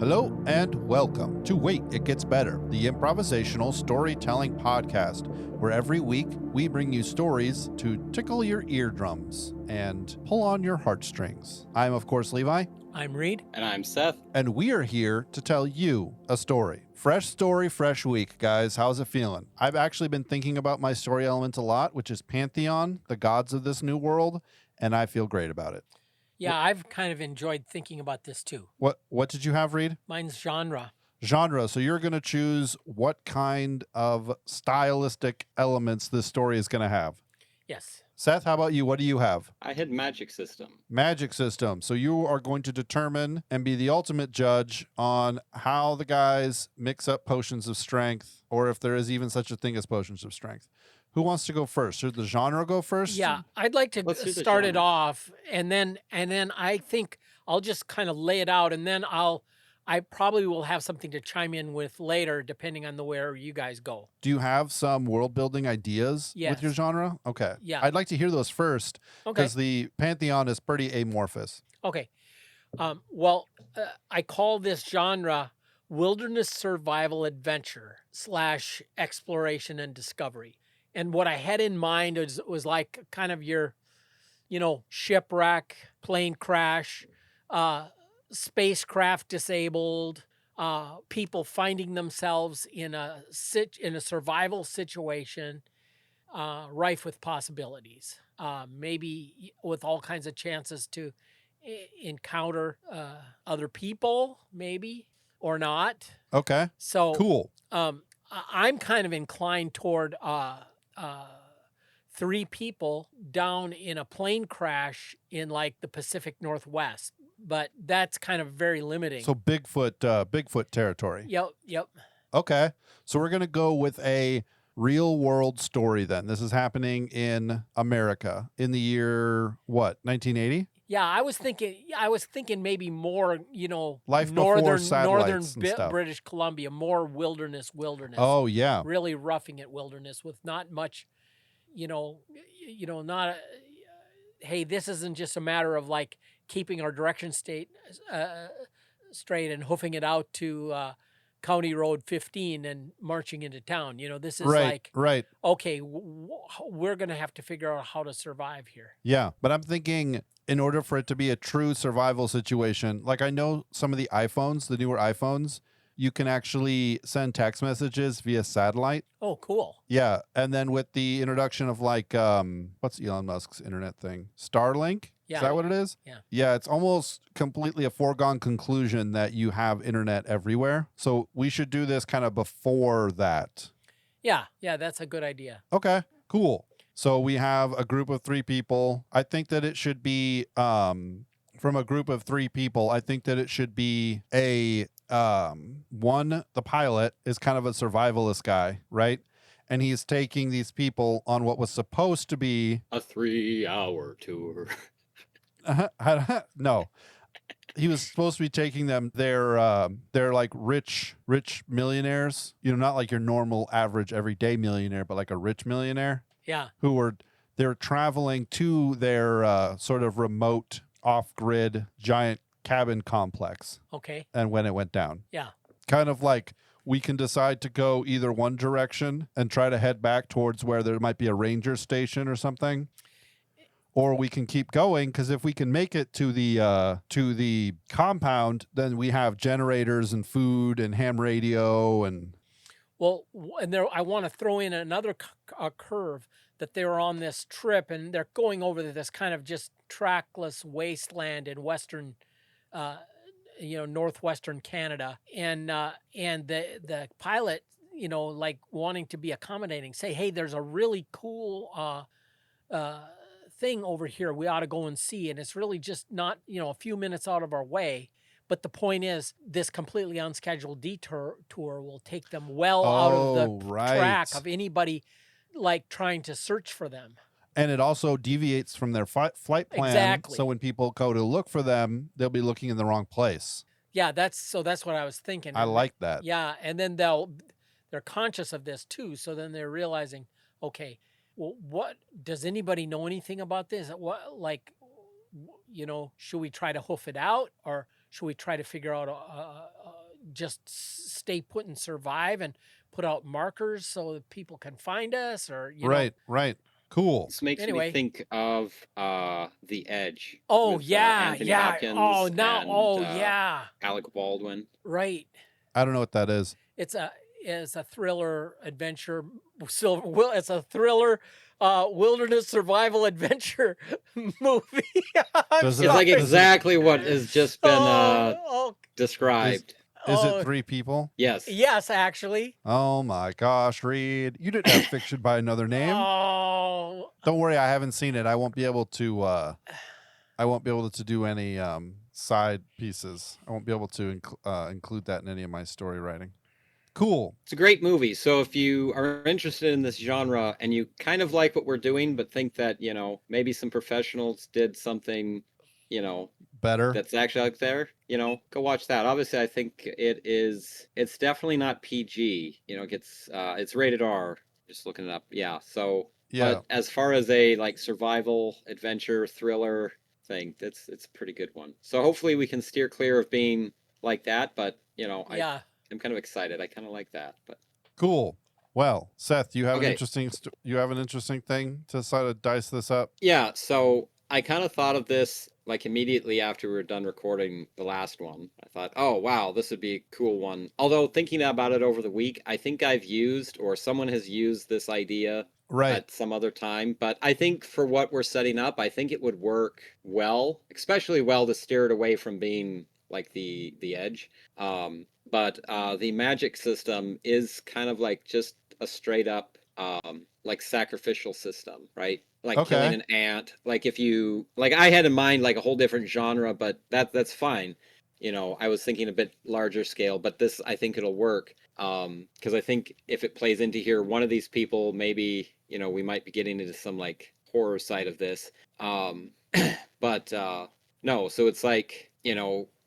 Hello and welcome to Wait, It Gets Better, the improvisational storytelling podcast, where every week we bring you stories to tickle your eardrums and pull on your heartstrings. I'm, of course, Levi. I'm Reed. And I'm Seth. And we are here to tell you a story. Fresh story, fresh week, guys. How's it feeling? I've actually been thinking about my story element a lot, which is Pantheon, the gods of this new world, and I feel great about it. Yeah, I've kind of enjoyed thinking about this too. What did you have, Reed? Mine's genre. Genre. So you're going to choose what kind of stylistic elements this story is going to have. Yes. Seth, how about you? What do you have? I had magic system. Magic system. So you are going to determine and be the ultimate judge on how the guys mix up potions of strength, or if there is even such a thing as potions of strength. Who wants to go first? Should the genre go first? Yeah, I'd like to start it off, and then I think I'll just kind of lay it out, and then I probably will have something to chime in with later, depending on where you guys go. Do you have some world building ideas with your genre? Okay. Yeah. I'd like to hear those first, because the Pantheon is pretty amorphous. Okay. I call this genre wilderness survival adventure / exploration and discovery. And what I had in mind was like kind of your, shipwreck, plane crash, spacecraft disabled, people finding themselves in a survival situation, rife with possibilities, maybe with all kinds of chances to encounter other people, maybe or not. Okay. So cool. I'm kind of inclined toward 3 people down in a plane crash in like the Pacific Northwest, but that's kind of very limiting. So Bigfoot territory. Yep. Okay. So we're going to go with a real world story then. This is happening in America in the year, 1980? Yeah, I was thinking maybe more, Life before satellites and stuff. British Columbia, more wilderness. Oh, yeah. Really roughing it wilderness with not much, not hey, this isn't just a matter of like keeping our direction straight and hoofing it out to County Road 15 and marching into town. This is right. Okay, we're going to have to figure out how to survive here. Yeah, but I'm thinking in order for it to be a true survival situation, like I know some of the iPhones, the newer iPhones, you can actually send text messages via satellite. Oh, cool. Yeah, and then with the introduction of like, what's Elon Musk's internet thing? Starlink? Yeah. Is that what it is? Yeah. Yeah, it's almost completely a foregone conclusion that you have internet everywhere. So we should do this kind of before that. Yeah, that's a good idea. Okay, cool. So we have a group of 3 people. I think that it should be, from a group of 3 people, I think that it should be the pilot is kind of a survivalist guy, right? And he's taking these people on what was supposed to be a 3-hour tour. No, he was supposed to be taking them. They're like rich millionaires. Not like your normal average everyday millionaire, but like a rich millionaire. Yeah. They're traveling to their sort of remote, off-grid, giant cabin complex. Okay. And when it went down. Yeah. Kind of like we can decide to go either one direction and try to head back towards where there might be a ranger station or something. Or we can keep going, because if we can make it to the compound, then we have generators and food and ham radio and. Well, and there I want to throw in another curve that they were on this trip and they're going over this kind of just trackless wasteland in western, northwestern Canada, and the pilot, like wanting to be accommodating, say, hey, there's a really cool thing over here we ought to go and see, and it's really just not a few minutes out of our way, but the point is this completely unscheduled detour will take them out of the track of anybody like trying to search for them, and it also deviates from their flight plan. Exactly. So when people go to look for them, they'll be looking in the wrong place. Yeah, that's what I was thinking. I like that. Yeah, and then they're conscious of this too, so then they're realizing, okay, well, what does anybody know anything about this? What, should we try to hoof it out, or should we try to figure out just stay put and survive and put out markers so that people can find us, or Right. Cool. This makes Anyway. me think of The Edge. Oh with, yeah, Anthony yeah. Hopkins Oh now, and, yeah. Alec Baldwin. Right. I don't know what that is. It's a thriller adventure. It's a thriller wilderness survival adventure movie. I'm Does it- It's like sorry. exactly what has just been described. Is Oh. it 3 people? Yes. Yes, actually. Oh my gosh, Reed. You didn't have Fiction by Another Name. Oh, Don't worry, I haven't seen it. I won't be able to do any side pieces. I won't be able to include that in any of my story writing. Cool. It's a great movie. So if you are interested in this genre and you kind of like what we're doing, but think that, maybe some professionals did something, Better. that's actually out there, go watch that. Obviously, I think it's definitely not PG. It's rated R. Just looking it up. Yeah. So, Yeah. but as far as a like survival adventure thriller thing, it's a pretty good one. So hopefully we can steer clear of being like that. But yeah. I'm kind of excited. I kind of like that. But Cool. Well, Seth, you have Okay. an interesting thing to sort of dice this up. yeah, so I kind of thought of this like immediately after we were done recording the last one. I thought, oh wow, this would be a cool one. Although thinking about it over the week, I think I've used or someone has used this idea Right. at some other time. But I think for what we're setting up, I think it would work well, especially well to steer it away from being like the edge. But the magic system is kind of like just a straight up like sacrificial system, right? Like Okay. killing an ant. Like if you like, I had in mind like a whole different genre, but that's fine. I was thinking a bit larger scale, but this I think it'll work. Because I think if it plays into here, one of these people maybe we might be getting into some like horror side of this. But no, so it's like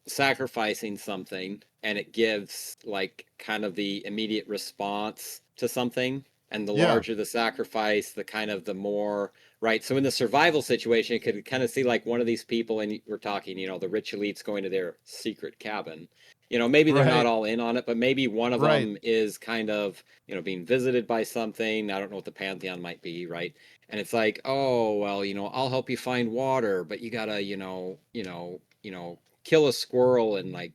sacrificing something, and it gives like kind of the immediate response to something. And the Yeah. larger the sacrifice, the more, right? So in the survival situation, you could kind of see like one of these people, and we're talking, the rich elites going to their secret cabin. Maybe they're Right. not all in on it, but maybe one of Right. them is kind of, being visited by something. I don't know what the Pantheon might be, right? And it's like, oh, well, I'll help you find water, but you gotta, kill a squirrel and like,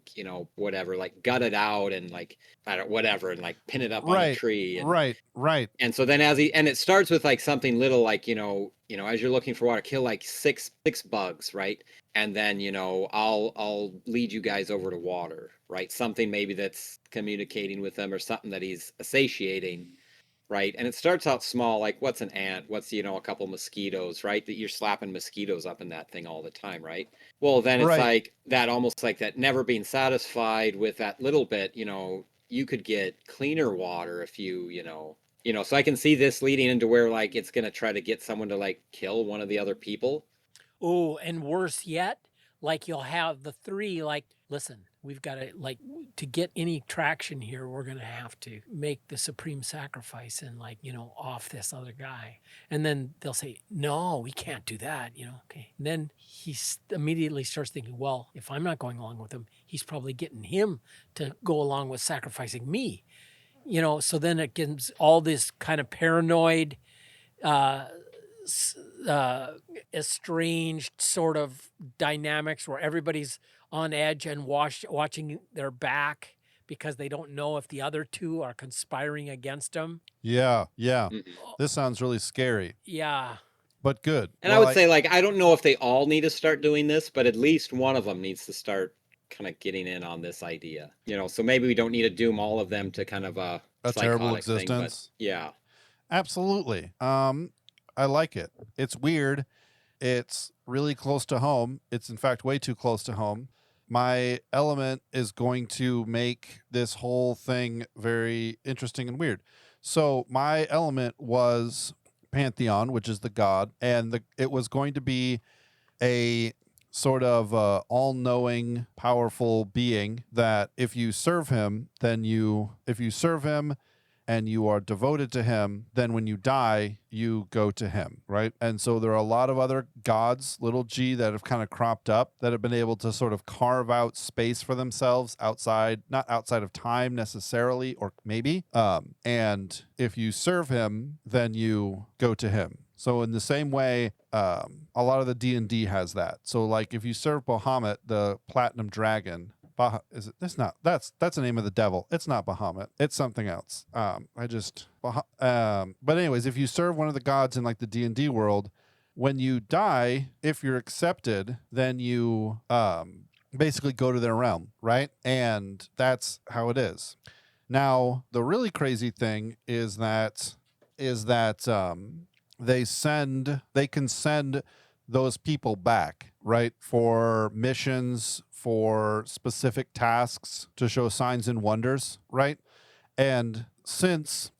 whatever, like gut it out and like, I don't whatever, and like pin it up on a Right. tree. And, Right. and so then and it starts with like something little, like, as you're looking for water, kill like six bugs, right? And then, I'll lead you guys over to water, right? Something maybe that's communicating with them or something that he's satiating, right? And it starts out small, like what's an ant? What's, a couple mosquitoes, right? That you're slapping mosquitoes up in that thing all the time, right? Well, then it's Right. like that, almost like that never being satisfied with that little bit, you could get cleaner water if so I can see this leading into where like it's going to try to get someone to like kill one of the other people. Oh, and worse yet, like you'll have the three like, listen, we've got to like to get any traction here, we're going to have to make the supreme sacrifice and like, off this other guy. And then they'll say, no, we can't do that, okay. And then he immediately starts thinking, well, if I'm not going along with him, he's probably getting him to go along with sacrificing me. So then it gives all this kind of paranoid, estranged sort of dynamics where everybody's on edge and watching their back because they don't know if the other two are conspiring against them. Yeah. Mhm. This sounds really scary, Yeah. but good. And I would say, like, I don't know if they all need to start doing this, but at least one of them needs to start kind of getting in on this idea. So maybe we don't need to doom all of them to kind of a terrible psychotic thing, but existence. yeah. Absolutely. I like it. It's weird. It's really close to home. It's in fact way too close to home. My element is going to make this whole thing very interesting and weird. So my element was Pantheon, which is the god, and it was going to be a sort of all-knowing, powerful being that if you serve him and you are devoted to him, then when you die, you go to him, right? And so there are a lot of other gods, little g, that have kind of cropped up that have been able to sort of carve out space for themselves outside, not outside of time necessarily, or maybe. And if you serve him, then you go to him. So in the same way, a lot of the D&D has that. So like if you serve Bahamut, the platinum dragon, is it? It's not. That's the name of the devil. It's not Bahamut. It's something else. But anyways, if you serve one of the gods in like the D&D world, when you die, if you're accepted, then you basically go to their realm, right? And that's how it is. Now, the really crazy thing is that they can send those people back, right? For missions, for specific tasks to show signs and wonders, right? And since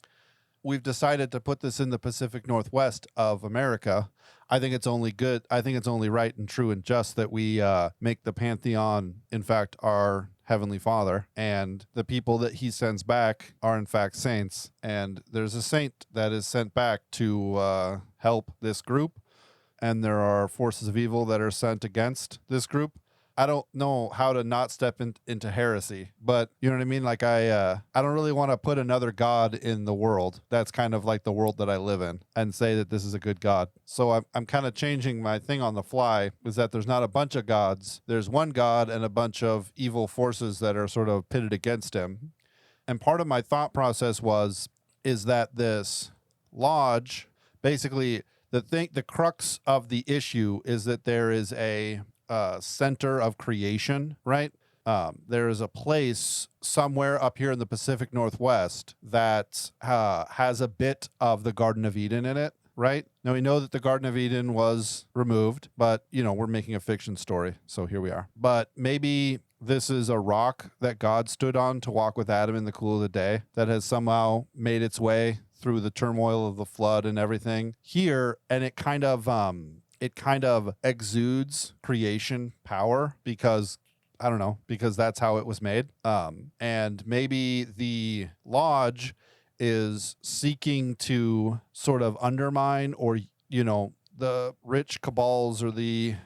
we've decided to put this in the Pacific Northwest of America, I think it's only good. I think it's only right and true and just that we make the Pantheon, in fact, our Heavenly Father, and the people that he sends back are, in fact, saints. And there's a saint that is sent back to help this group, and there are forces of evil that are sent against this group. I don't know how to not step into heresy, but you know what I mean? Like I don't really want to put another God in the world. That's kind of like the world that I live in, and say that this is a good God. So I'm kind of changing my thing on the fly, is that there's not a bunch of gods. There's one God and a bunch of evil forces that are sort of pitted against him. And part of my thought process is that this lodge, basically the crux of the issue is that there is a center of creation, right? There is a place somewhere up here in the Pacific Northwest that has a bit of the Garden of Eden in it, right? Now, we know that the Garden of Eden was removed, but, you know, we're making a fiction story, so here we are. But maybe this is a rock that God stood on to walk with Adam in the cool of the day that has somehow made its way through the turmoil of the flood and everything here, and it kind of exudes creation power because, I don't know, because that's how it was made. And maybe the lodge is seeking to sort of undermine, or, you know, the rich cabals or the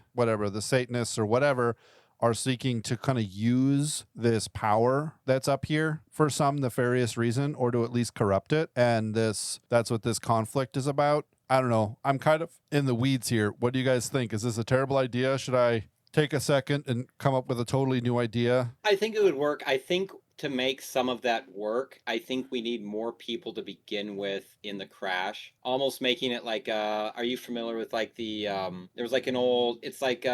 Satanists or whatever are seeking to kind of use this power that's up here for some nefarious reason, or to at least corrupt it. And that's what this conflict is about. I don't know. I'm kind of in the weeds here. What do you guys think? Is this a terrible idea? Should I take a second and come up with a totally new idea? I think it would work. I think to make some of that work, I think we need more people to begin with in the crash. Almost making it like, are you familiar with like the, there was like an old, it's like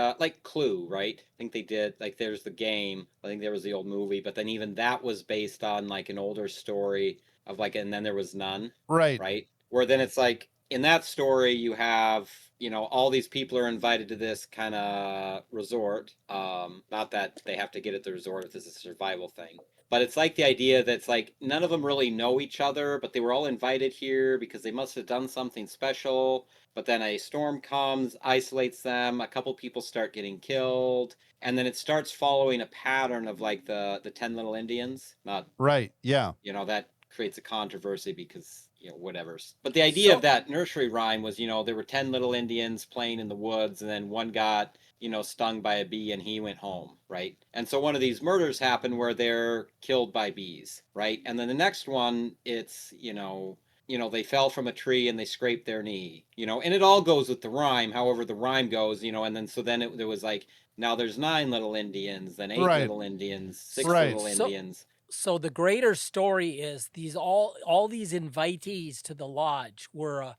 Clue, right? I think they did, like there's the game. I think there was the old movie, but then even that was based on like an older story of like, and then there was none. Right. Right? Where then it's like, in that story, you have, you know, all these people are invited to this kind of resort. Not that they have to get at the resort if this is a survival thing. But it's like the idea that it's like none of them really know each other, but they were all invited here because they must have done something special. But then a storm comes, isolates them, a couple people start getting killed, and then it starts following a pattern of like the 10 Little Indians. Not right, yeah. You know, that creates a controversy because, you know, whatever. But the idea of that nursery rhyme was, you know, there were 10 little Indians playing in the woods, and then one got, you know, stung by a bee and he went home, right? And so one of these murders happened where they're killed by bees, right? And then the next one, it's, you know, they fell from a tree and they scraped their knee, you know, and it all goes with the rhyme, however the rhyme goes, you know, and then so then there was like, now there's 9 little Indians, then 8 little Indians, 6 little Indians. So the greater story is all these invitees to the lodge were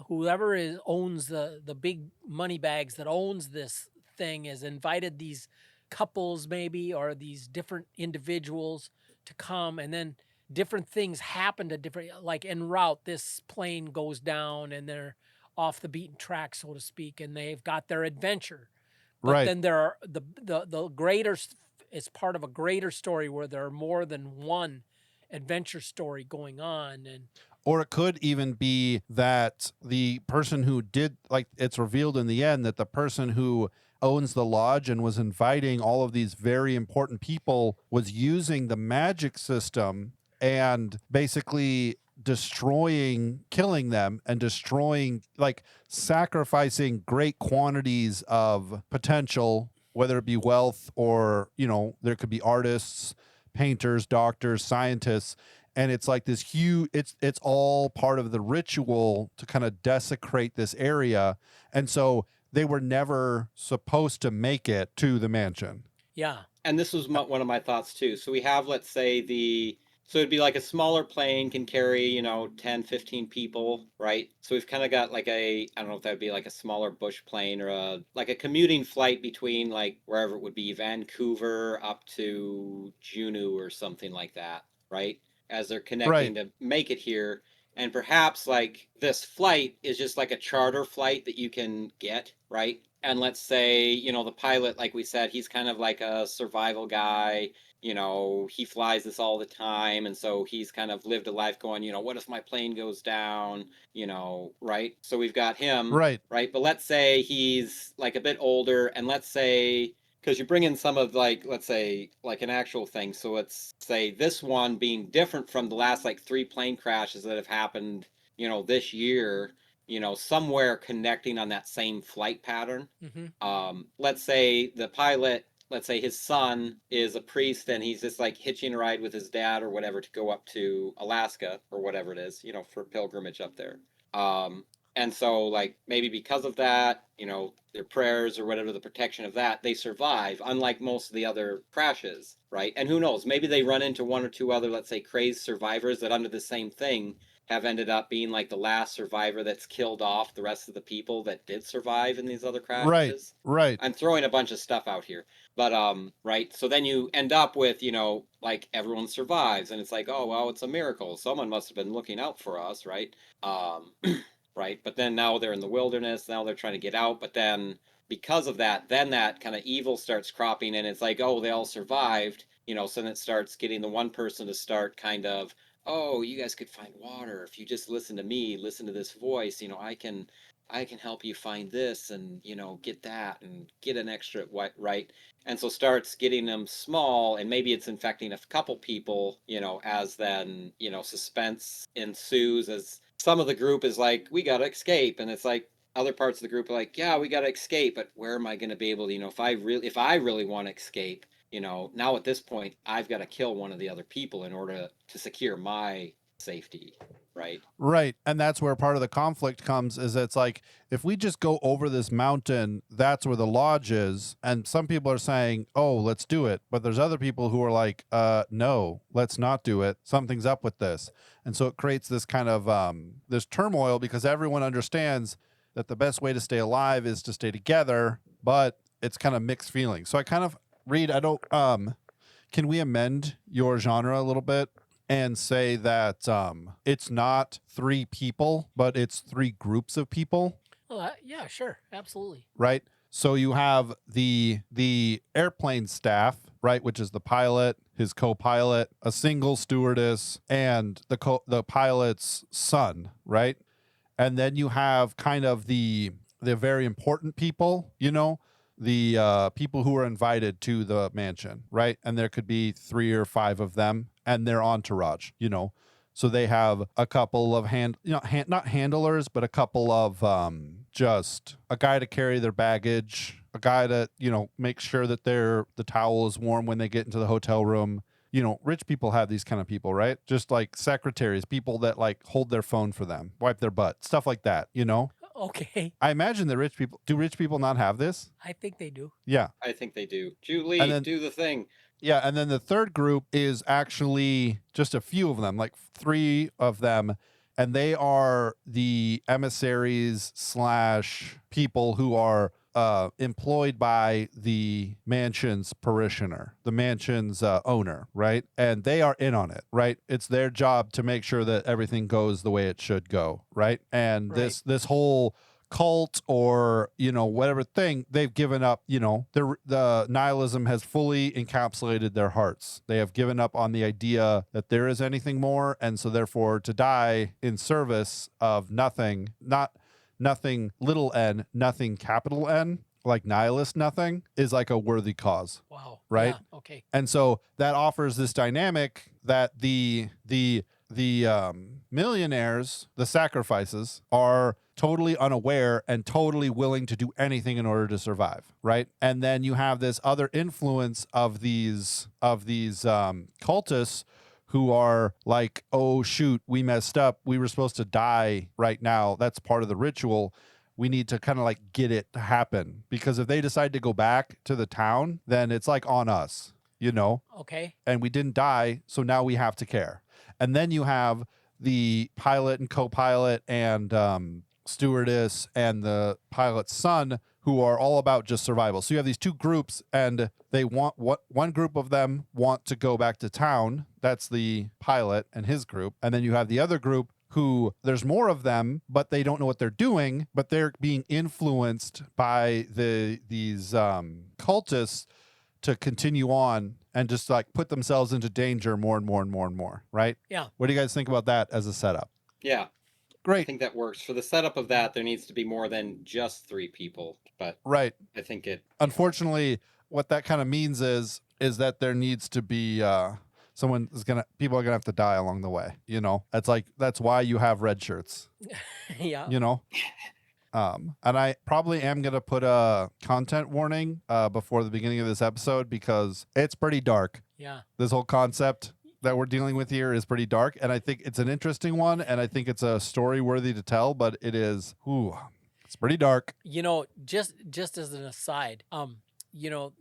whoever owns the big money bags that owns this thing has invited these couples maybe, or these different individuals to come, and then different things happen to different, like en route, this plane goes down and they're off the beaten track, so to speak, and they've got their adventure. But then there are the greater, it's part of a greater story where there are more than one adventure story going on. And or it could even be that the person who did, like, it's revealed in the end that the person who owns the lodge and was inviting all of these very important people was using the magic system and basically killing them and destroying, like sacrificing great quantities of potential, whether it be wealth or, there could be artists, painters, doctors, scientists. And it's like this huge, it's all part of the ritual to kind of desecrate this area. And so they were never supposed to make it to the mansion. Yeah. And this was one of my thoughts too. So we have, let's say so it'd be like a smaller plane can carry, 10, 15 people, right? So we've kind of got like I don't know if that would be like a smaller bush plane or like a commuting flight between like wherever it would be, Vancouver up to Juneau or something like that, right? As they're connecting to make it here. And perhaps like this flight is just like a charter flight that you can get, right? And let's say, the pilot, like we said, he's kind of like a survival guy. He flies this all the time. And so he's kind of lived a life going, what if my plane goes down, right? So we've got him. Right. Right. But let's say he's like a bit older. And let's say, because you bring in some of like, let's say like an actual thing. So let's say this one being different from the last like 3 plane crashes that have happened, this year, somewhere connecting on that same flight pattern. Mm-hmm. Let's say the pilot, let's say his son is a priest and he's just like hitching a ride with his dad or whatever to go up to Alaska or whatever it is, for pilgrimage up there. And so like maybe because of that, their prayers or whatever, the protection of that, they survive, unlike most of the other crashes, right? And who knows, maybe they run into 1 or 2 other, let's say, crazed survivors that under the same thing have ended up being like the last survivor that's killed off the rest of the people that did survive in these other crashes. Right. I'm throwing a bunch of stuff out here. But, right. So then you end up with, like everyone survives and it's like, oh, well, it's a miracle. Someone must have been looking out for us, right? Right. But then now they're in the wilderness. Now they're trying to get out. But then because of that, then that kind of evil starts cropping and it's like, oh, they all survived, so then it starts getting the one person to start kind of, oh, you guys could find water if you just listen to me, listen to this voice, I can help you find this and, get that and get an extra, right? And so starts getting them small and maybe it's infecting a couple people, as then, suspense ensues as some of the group is like, we got to escape. And it's like other parts of the group are like, yeah, we got to escape, but where am I going to be able to, if I really want to escape, now at this point, I've got to kill one of the other people in order to secure my safety, right? Right. And that's where part of the conflict comes is it's like, if we just go over this mountain, that's where the lodge is. And some people are saying, oh, let's do it. But there's other people who are like, no, let's not do it. Something's up with this. And so it creates this kind of this turmoil because everyone understands that the best way to stay alive is to stay together, but it's kind of mixed feelings. So I kind of Reed, can we amend your genre a little bit and say that it's not 3 people, but it's 3 groups of people? Well, yeah, sure. Absolutely. Right. So you have the airplane staff, right, which is the pilot, his co-pilot, a single stewardess, and the pilot's son, right? And then you have kind of the very important people, the people who are invited to the mansion, right? And there could be 3 or 5 of them and their entourage, So they have a couple of not handlers, but a couple of just a guy to carry their baggage, a guy to, make sure that the towel is warm when they get into the hotel room. Rich people have these kind of people, right? Just like secretaries, people that like hold their phone for them, wipe their butt, stuff like that, Okay. I imagine that do rich people not have this? I think they do. Yeah. I think they do. Julie, do the thing. Yeah, and then the third group is actually just a few of them, like 3 of them, and they are the emissaries / people who are employed by the mansion's parishioner, the mansion's owner, right? And they are in on it, right? It's their job to make sure that everything goes the way it should go, right? And Right. this whole cult or whatever thing, they've given up. The nihilism has fully encapsulated their hearts. They have given up on the idea that there is anything more, and so therefore to die in service of nothing, not nothing little n, nothing capital N, like nihilist nothing is like a worthy cause. Wow. Right? Yeah, okay. And so that offers this dynamic that the millionaires, the sacrifices, are totally unaware and totally willing to do anything in order to survive, right? And then you have this other influence of these cultists who are like, oh shoot, we messed up. We were supposed to die right now. That's part of the ritual. We need to kind of like get it to happen, because if they decide to go back to the town, then it's like on us, you know? Okay. And we didn't die, so now we have to care. And then you have the pilot and co-pilot and stewardess and the pilot's son, who are all about just survival. So you have these two groups, and they want one group of them want to go back to town. That's the pilot and his group. And then you have the other group who there's more of them, but they don't know what they're doing, but they're being influenced by these cultists to continue on and just like put themselves into danger more and more and more and more, right? Yeah. What do you guys think about that as a setup? Yeah. I Great. think that works. For the setup of that, there needs to be more than just 3 people. But Right. I think it... Unfortunately, what that kind of means is that there needs to be people are gonna have to die along the way. You know, that's why you have red shirts. Yeah. You know. And I probably am going to put a content warning before the beginning of this episode, because it's pretty dark. Yeah. This whole concept that we're dealing with here is pretty dark, and I think it's an interesting one, and I think it's a story worthy to tell, but it's pretty dark. You know, just as an aside, you know,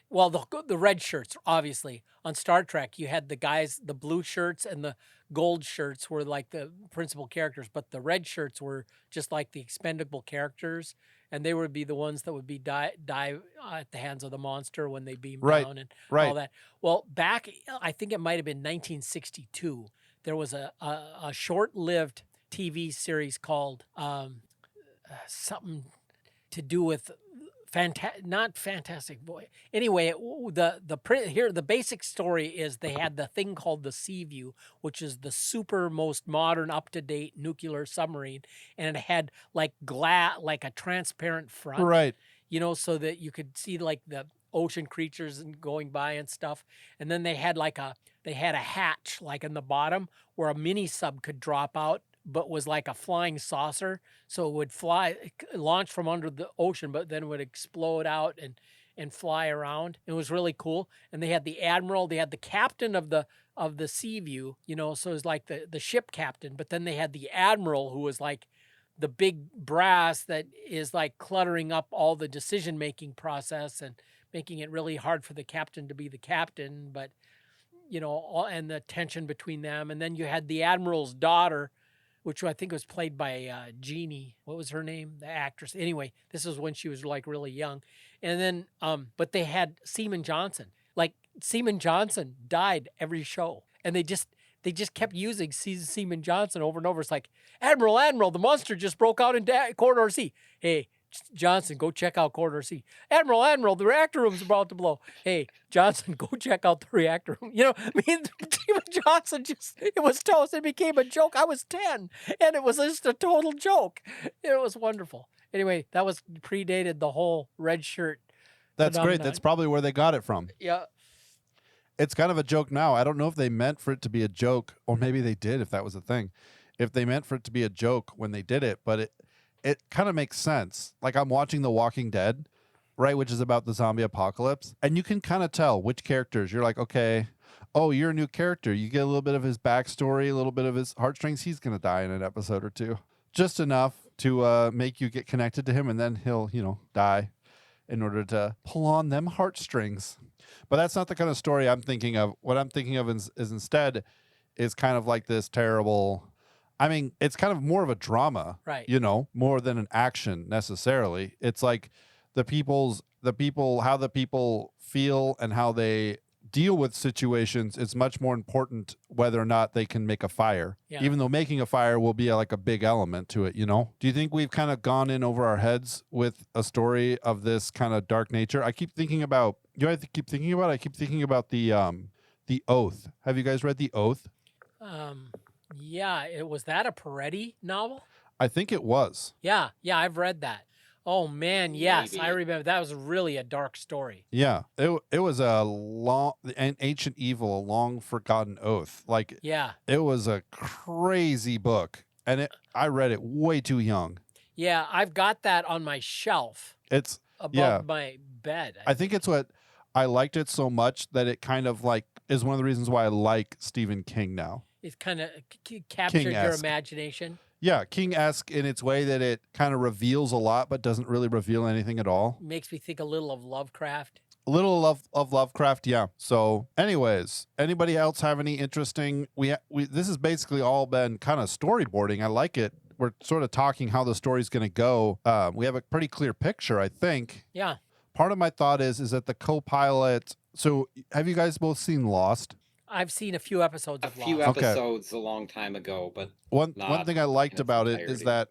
well, the red shirts, obviously. On Star Trek, you had the guys, the blue shirts and the gold shirts were like the principal characters, but the red shirts were just like the expendable characters, and they would be the ones that would be die at the hands of the monster when they beam down and all that. Well, back, I think it might have been 1962, there was a short-lived TV series called something to do with not Fantastic Boy. Anyway, the basic story is they had the thing called the Seaview, which is the super most modern, up-to-date nuclear submarine, and it had like like a transparent front, Right? You know, so that you could see like the ocean creatures and going by and stuff. And then they had a hatch like in the bottom where a mini sub could drop out, but was like a flying saucer. So it would launch from under the ocean, but then would explode out and fly around. It was really cool. And they had the admiral, they had the captain of the Seaview, you know, so it was like the ship captain, but then they had the admiral, who was like the big brass that is like cluttering up all the decision-making process and making it really hard for the captain to be the captain, but, you know, and the tension between them. And then you had the admiral's daughter, which I think was played by Jeannie. What was her name? The actress. Anyway, this was when she was like really young. And then, but they had Seaman Johnson. Like Seaman Johnson died every show, and they just kept using Seaman Johnson over and over. It's like, Admiral, the monster just broke out in Corridor C. Hey, Johnson, go check out Corridor C. Admiral, the reactor room's about to blow. Hey, Johnson, go check out the reactor room. You know, I mean, Steven Johnson it was toast. It became a joke. I was 10, and it was just a total joke. It was wonderful. Anyway, that was predated the whole red shirt. That's phenomenon. great. That's probably where they got it from. Yeah. It's kind of a joke now. I don't know if they meant for it to be a joke, or maybe they did, if that was a thing. If they meant for it to be a joke when they did it, but it kind of makes sense. Like, I'm watching The Walking Dead, right, which is about the zombie apocalypse, and you can kind of tell which characters you're like, okay, oh, you're a new character. You get a little bit of his backstory, a little bit of his heartstrings. He's going to die in an episode or two. Just enough to make you get connected to him, and then he'll, die in order to pull on them heartstrings. But that's not the kind of story I'm thinking of. What I'm thinking of is instead is kind of like this terrible... I mean, it's kind of more of a drama, right? More than an action necessarily. It's like how the people feel and how they deal with situations is much more important whether or not they can make a fire. Yeah. Even though making a fire will be like a big element to it, Do you think we've kind of gone in over our heads with a story of this kind of dark nature? I keep thinking about, I keep thinking about the Oath. Have you guys read The Oath? Yeah, was that a Peretti novel? I think it was. Yeah, I've read that. Oh man, yes, I Maybe. remember that was really a dark story. Yeah, it was an ancient evil, a long forgotten oath. Like Yeah, it was a crazy book, and I read it way too young. yeah, I've got that on my shelf It's above yeah, my bed. I think it's what I liked it so much that it kind of like is one of the reasons why I like Stephen King now. It kind of captured your King-esque. imagination. Yeah, King-esque in its way that it kind of reveals a lot, but doesn't really reveal anything at all. Makes me think a little of Lovecraft. A little of Lovecraft, yeah. So, anyways, anybody else have any interesting? We this has basically all been kind of storyboarding. I like it. We're sort of talking how the story's going to go. We have a pretty clear picture, I think. Yeah, Part of my thought is that the co-pilot. So, have you guys both seen Lost? I've seen a few episodes A of few Lost. Okay. episodes a long time ago, but One Not thing I liked its about it is entirety. that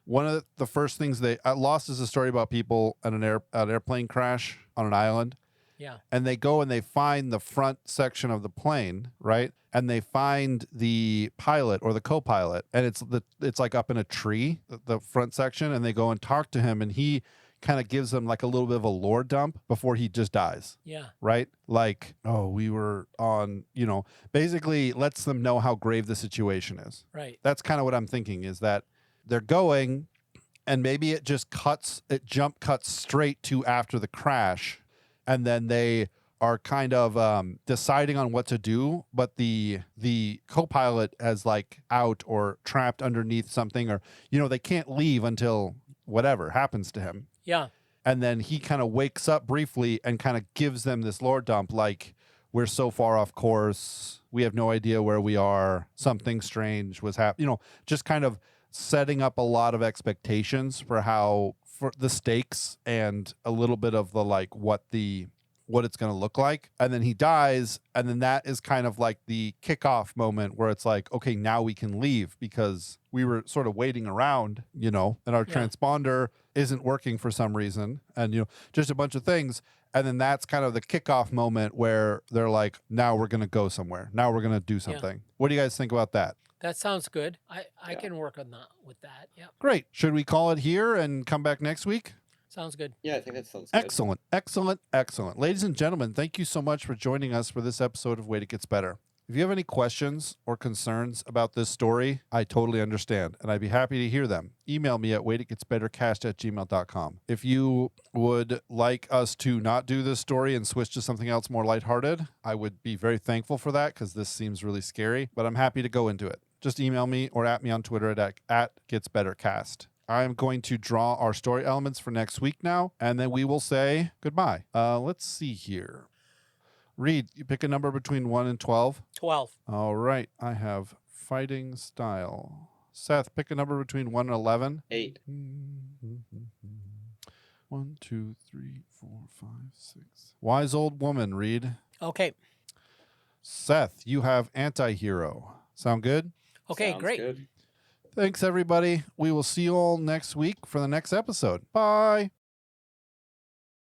one of the first things Lost is a story about people at an airplane crash on an island. Yeah, And they go and they find the front section of the plane, right? And they find the pilot or the co-pilot, and it's like up in a tree, the front section, and they go and talk to him, and he kind of gives them like a little bit of a lore dump before he just dies, yeah, right? Like, oh, we were on, basically lets them know how grave the situation is. right. That's kind of what I'm thinking, is that they're going, and maybe it jump cuts straight to after the crash, and then they are kind of deciding on what to do, but the co-pilot has like out or trapped underneath something, or they can't leave until whatever happens to him. Yeah, And then he kind of wakes up briefly and kind of gives them this lore dump, like, we're so far off course, we have no idea where we are, something strange was happening, just kind of setting up a lot of expectations for the stakes and a little bit of the like what it's going to look like. And then he dies, and then that is kind of like the kickoff moment where it's like, okay, now we can leave because we were sort of waiting around, and our Yeah. transponder isn't working for some reason, and just a bunch of things. And then that's kind of the kickoff moment where they're like, now we're going to go somewhere, now we're going to do something. What do you guys think about that? that sounds good. I Yeah. can work on that with that. Yeah, Great. Should we call it here and come back next week? sounds good. yeah, I think that sounds good. Excellent, excellent, excellent. Ladies and gentlemen, thank you so much for joining us for this episode of Wait, It Gets Better. If you have any questions or concerns about this story, I totally understand, and I'd be happy to hear them. Email me at waititgetsbettercast@gmail.com. If you would like us to not do this story and switch to something else more lighthearted, I would be very thankful for that, because this seems really scary, but I'm happy to go into it. Just email me or at me on Twitter at @getsbettercast. I'm going to draw our story elements for next week now, and then we will say goodbye. Let's see here. Reed, you pick a number between 1 and 12. 12. All right. I have fighting style. Seth, pick a number between 1 and 11. 8. 1, 2, 3, 4, 5, 6. Wise old woman, Reed. Okay. Seth, you have anti-hero. Sound good? Okay, Sounds great. good. Thanks, everybody. We will see you all next week for the next episode. Bye.